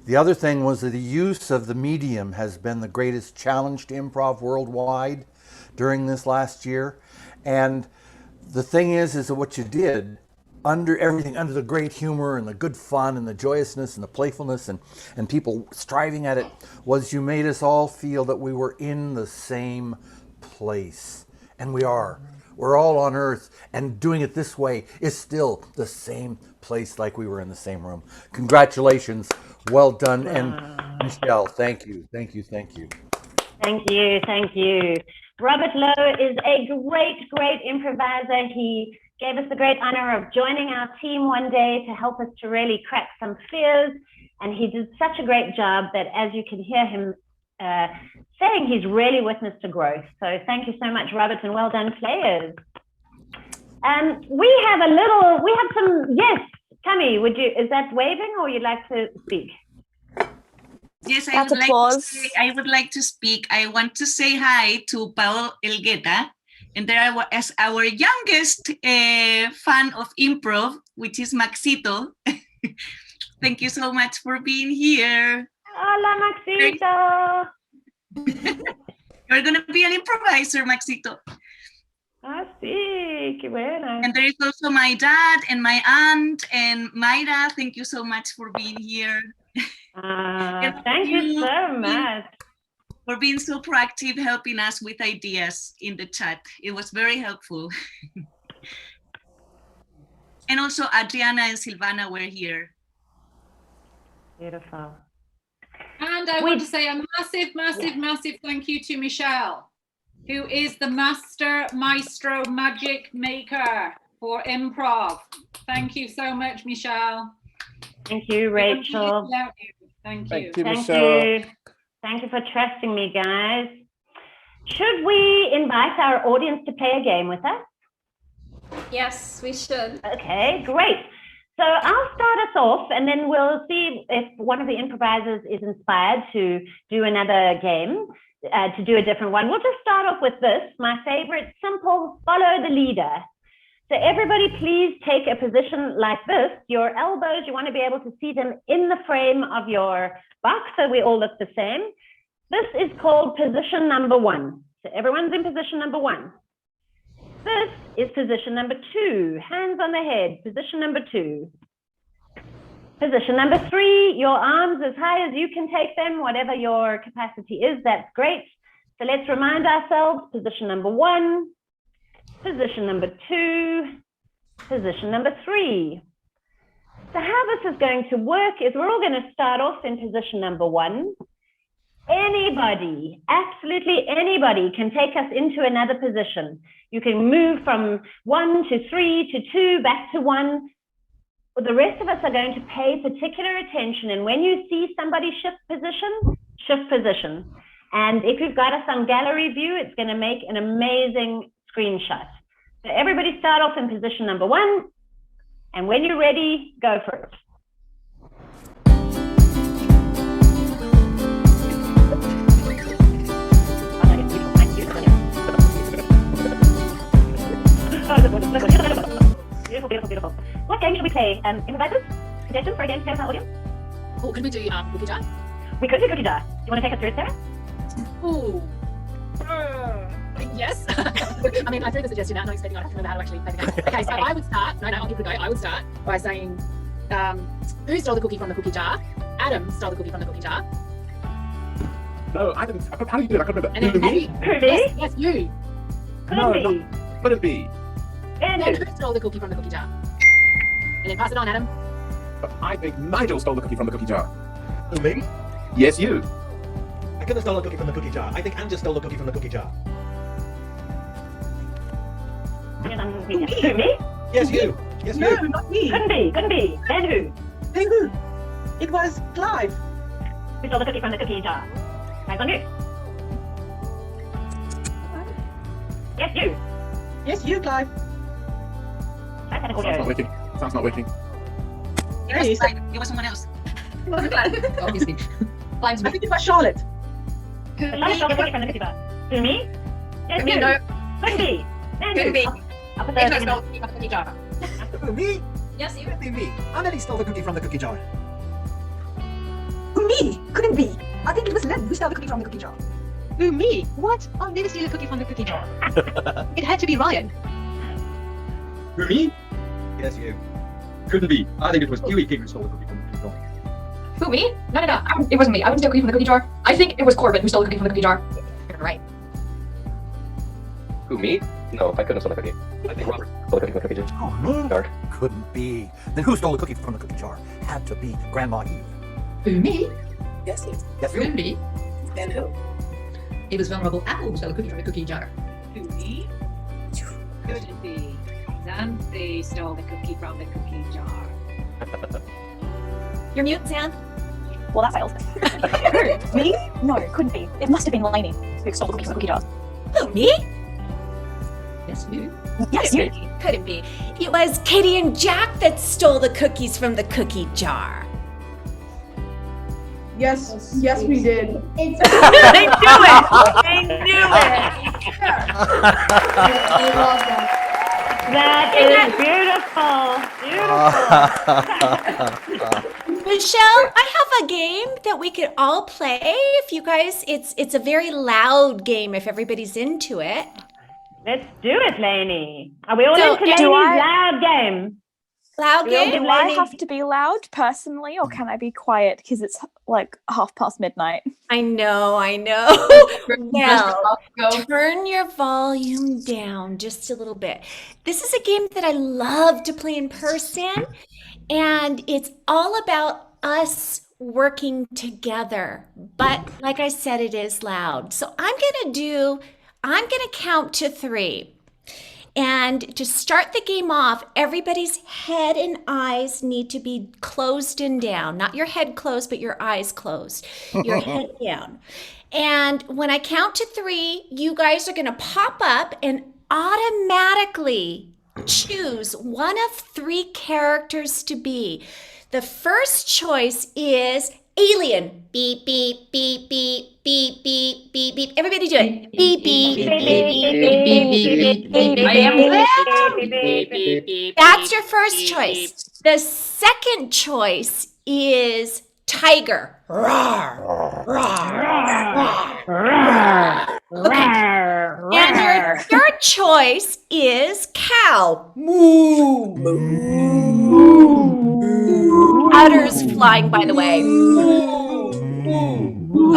The other thing was that the use of the medium has been the greatest challenge to improv worldwide during this last year. And the thing is that what you did under everything, under the great humor and the good fun and the joyousness and the playfulness and people striving at it, was you made us all feel that we were in the same place. And we are. We're all on Earth, and doing it this way is still the same place, like we were in the same room. Congratulations. Well done. And Michelle, thank you. Thank you. Thank you. Thank you. Thank you. Robert Lowe is a great, great improviser. He gave us the great honor of joining our team one day to help us to really crack some fears. And he did such a great job that, as you can hear him saying, he's really witnessed to growth. So thank you so much, Robert, and well done, players. We have some, yes, Cami, is that waving or you'd like to speak? Yes, I would like to speak. I want to say hi to Paul Elgueta. And there is our youngest fan of improv, which is Maxito. Thank you so much for being here. Hola, Maxito. You're going to be an improviser, Maxito. Ah, sí, qué buena. And there is also my dad and my aunt and Mayra. Thank you so much for being here. Thank you so much. For being so proactive, helping us with ideas in the chat. It was very helpful. And also Adriana and Silvana were here. Beautiful. And I want to say a massive, massive, massive thank you to Michelle. who is the maestro magic maker for improv. Thank you so much, Michelle. Thank you, Rachel. Thank you. Thank you, Thank Michelle. you. Thank you for trusting me, guys. Should we invite our audience to play a game with us? Yes, we should. Okay, great. So I'll start us off and then we'll see if one of the improvisers is inspired to do another game, to do a different one. We'll just start off with this, my favorite, simple, follow the leader. So everybody please take a position like this. Your elbows, you want to be able to see them in the frame of your box so we all look the same. This is called position number 1. So everyone's in position number 1. This is position number 2, hands on the head, position number 2. Position number 3, your arms as high as you can take them, whatever your capacity is, that's great. So let's remind ourselves, position number 1, position number 2, position number 3. So how this is going to work is we're all going to start off in position number 1. Anybody, absolutely anybody can take us into another position. You can move from 1 to 3 to 2, back to 1. But the rest of us are going to pay particular attention. And when you see somebody shift position, shift position. And if you've got us on gallery view, it's going to make an amazing screenshot. So everybody start off in position number 1. And when you're ready, go for it. Beautiful, beautiful, beautiful. What game should we play? Improvisers? Suggestions for a game to play with our audience? Oh, could we do cookie jar? We could do cookie jar. Do you want to take us through it, Sarah? Ooh. Yes. I mean, I threw the suggestion out, not expecting I have to remember how to actually play the game. Okay, so I would start, I'll give it a go. I would start by saying, who stole the cookie from the cookie jar? Adam stole the cookie from the cookie jar. No, I didn't. How do you do it? I can't remember. And then Me? Yes, you. Couldn't be. And then who stole the cookie from the cookie jar? And then pass it on, Adam. I think Nigel stole the cookie from the cookie jar. Me? Yes, you. I couldn't have stolen a cookie from the cookie jar. I think Anne just stole the cookie from the cookie jar. Me? Yes, you. Yes, No, you. not me. Couldn't be. Then who? Then who? It was Clive. Who stole the cookie from the cookie jar? Clive's on you. Yes, you. Yes, you, Clive. Sounds not working. Sounds not working. It was someone else. It wasn't Clive. Obviously. I think it was Charlotte. Charlotte stole the cookie from the cookie jar. Who, me? Yes, Me, you. no. Could be. Then Could who? be. I'll put Igno the stole the cookie from the cookie jar. Me? Yes, you. Couldn't be me. Amelie stole the cookie from the cookie jar. Me? Couldn't be. I think it was Len who stole the cookie from the cookie jar. Who, me? What? I'll never steal a cookie from the cookie jar. It had to be Ryan. For me? Yes, you. Couldn't be. I think it was Kiwi King who stole the cookie from the cookie jar. Who, me? No. It wasn't me. I wouldn't steal a cookie from the cookie jar. I think it was Corbin who stole the cookie from the cookie jar. You're right. Who, me? No, I couldn't have stolen a cookie. I think Robert stole the cookie from the cookie jar. Oh, me? Couldn't be. Then who stole the cookie from the cookie jar? Had to be Grandma Eve. Who, me? Yes, you. Yes, you. Couldn't be. And who? It was Vulnerable Apple who stole the cookie from the cookie jar. Who, me? Couldn't be. Xanthi stole the cookie from the cookie jar. You're mute, Zan. Well, that failed. Me? No, couldn't be. It must have been Lainie who stole the cookie from the cookie jar. Who, me? Yes, you. Yes, you. Couldn't be. It was Katie and Jack that stole the cookies from the cookie jar. Yes, we did. I knew it! That is beautiful. Michelle, I have a game that we could all play if you guys, it's a very loud game if everybody's into it. Let's do it, Lainie. Are we all So, into Lainie's do I- loud game? Loud game? Do I have to be loud personally, or can I be quiet because it's like midnight? I know. Well, turn your volume down just a little bit. This is a game that I love to play in person, and it's all about us working together. But like I said, it is loud. So I'm going to do I'm going to count to 3. And to start the game off, everybody's head and eyes need to be closed and down. Not your head closed, but your eyes closed. Your head down. And when I count to 3, you guys are going to pop up and automatically choose one of 3 characters to be. The first choice is alien. Beep, beep, beep, beep, beep, beep, beep, beep. Everybody do it. Beep, beep, beep, beep, beep, beep, beep, beep, beep. That's your first choice. The second choice is tiger. Roar, roar, roar. Okay. And your third choice is cow. Moo. Udders flying, by the way.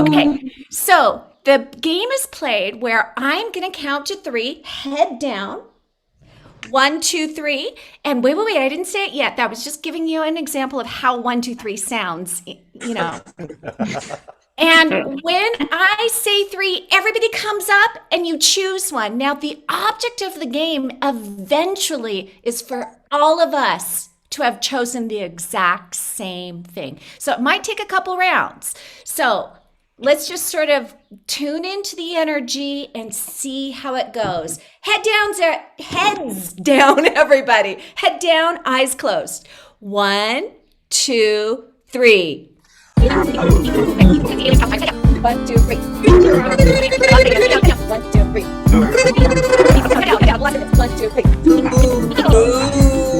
Okay, so the game is played where I'm going to count to 3, head down. 1, 2, 3. And wait, I didn't say it yet. That was just giving you an example of how 1, 2, 3 sounds, you know. And when I say 3, everybody comes up and you choose one. Now, the object of the game eventually is for all of us to have chosen the exact same thing. So it might take a couple rounds. So let's just sort of tune into the energy and see how it goes. Heads down, everybody. Head down, eyes closed. 1, 2, 3. 1, 2, 3. 1, 2, 3. 1, 2, 3.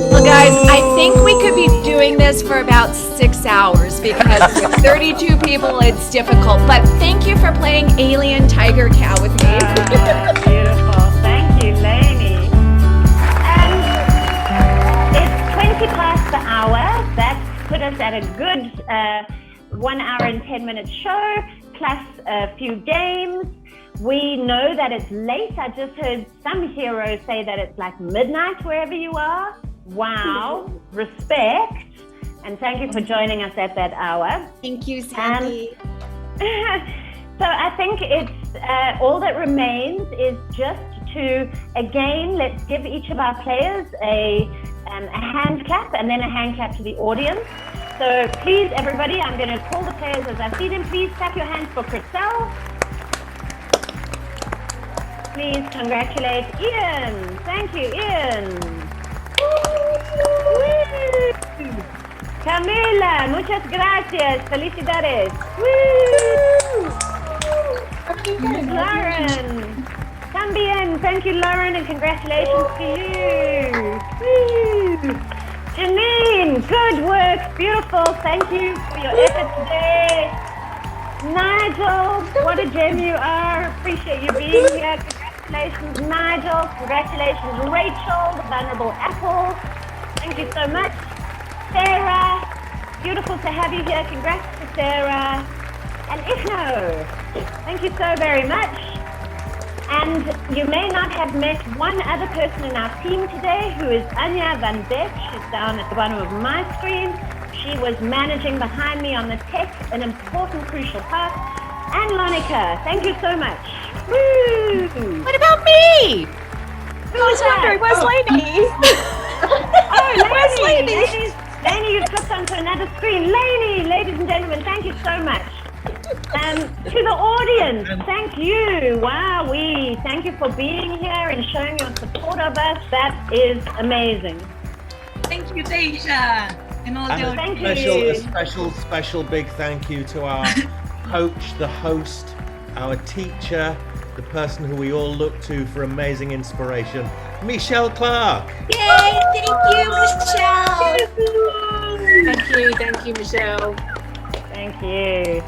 Well, guys, I think we could be doing this for about 6 hours because with 32 people, it's difficult. But thank you for playing Alien Tiger Cow with me. Beautiful. Thank you, Lainie. It's 20 past the hour. That's put us at a good 1 hour and 10 minute show, plus a few games. We know that it's late. I just heard some heroes say that it's like midnight wherever you are. Wow, respect, and thank you for joining us at that hour. Thank you, Sandy. So I think it's all that remains is just to, again, let's give each of our players a hand clap and then a hand clap to the audience. So please, everybody, I'm going to call the players as I see them. Please clap your hands for Crisal. Please congratulate Ian. Thank you, Ian. Camila, muchas gracias. Felicidades. Lauren. También. Thank you, Lauren, and congratulations to you. Janine, good work. Beautiful. Thank you for your effort today. Nigel, what a gem you are. Appreciate you being here. Congratulations, Nigel. Congratulations, Rachel, the vulnerable apple. Thank you so much. Sarah, beautiful to have you here. Congrats to Sarah. And Igno, thank you so very much. And you may not have met one other person in our team today, who is Anya Van Beck. She's down at the bottom of my screen. She was managing behind me on the tech, an important, crucial part. And Lonneke, thank you so much. Woo! What about me? I was wondering, where's Lainie? Where's Lainie? Lainie, you've clicked onto another screen. Lainie, ladies and gentlemen, thank you so much. To the audience, thank you. Wowee. Thank you for being here and showing your support of us. That is amazing. Thank you, Deja. And all the thank A special big thank you to our coach, the host, our teacher, the person who we all look to for amazing inspiration, Michelle Clark. Yay! Thank you, Michelle. Thank you, Michelle. Thank you.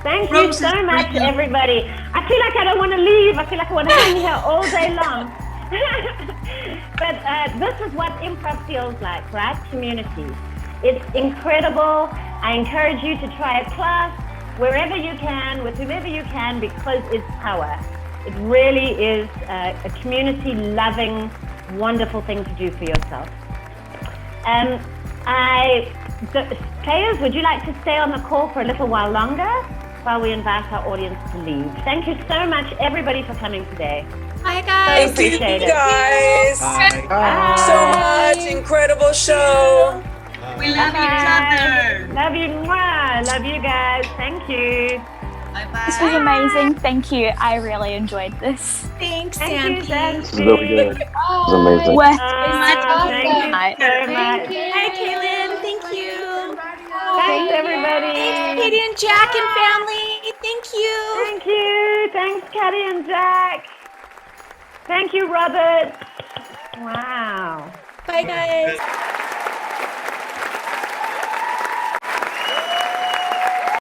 Thank you so much, everybody. I feel like I don't want to leave. I feel like I want to hang here all day long. But this is what improv feels like, right? Community. It's incredible. I encourage you to try a class wherever you can, with whomever you can, because it's power. It really is a community-loving, wonderful thing to do for yourself. Players, would you like to stay on the call for a little while longer? while we invite our audience to leave. Thank you so much, everybody, for coming today. Bye, guys. Thank you, Appreciate it. guys. Bye. So much. Incredible show. We love each other. Love you. Mwah. Love you guys. Thank you. Bye-bye. This was amazing. Thank you. I really enjoyed this. Thanks, Thank you, Sandy. This is really good. This is amazing. Worth Thank you so much. Hi, Kaylin. Thank you. Thanks, everybody. Thanks, Katie and Jack and family. Thank you. Thank you. Thanks, Katie and Jack. Thank you, Robert. Wow. Bye, guys.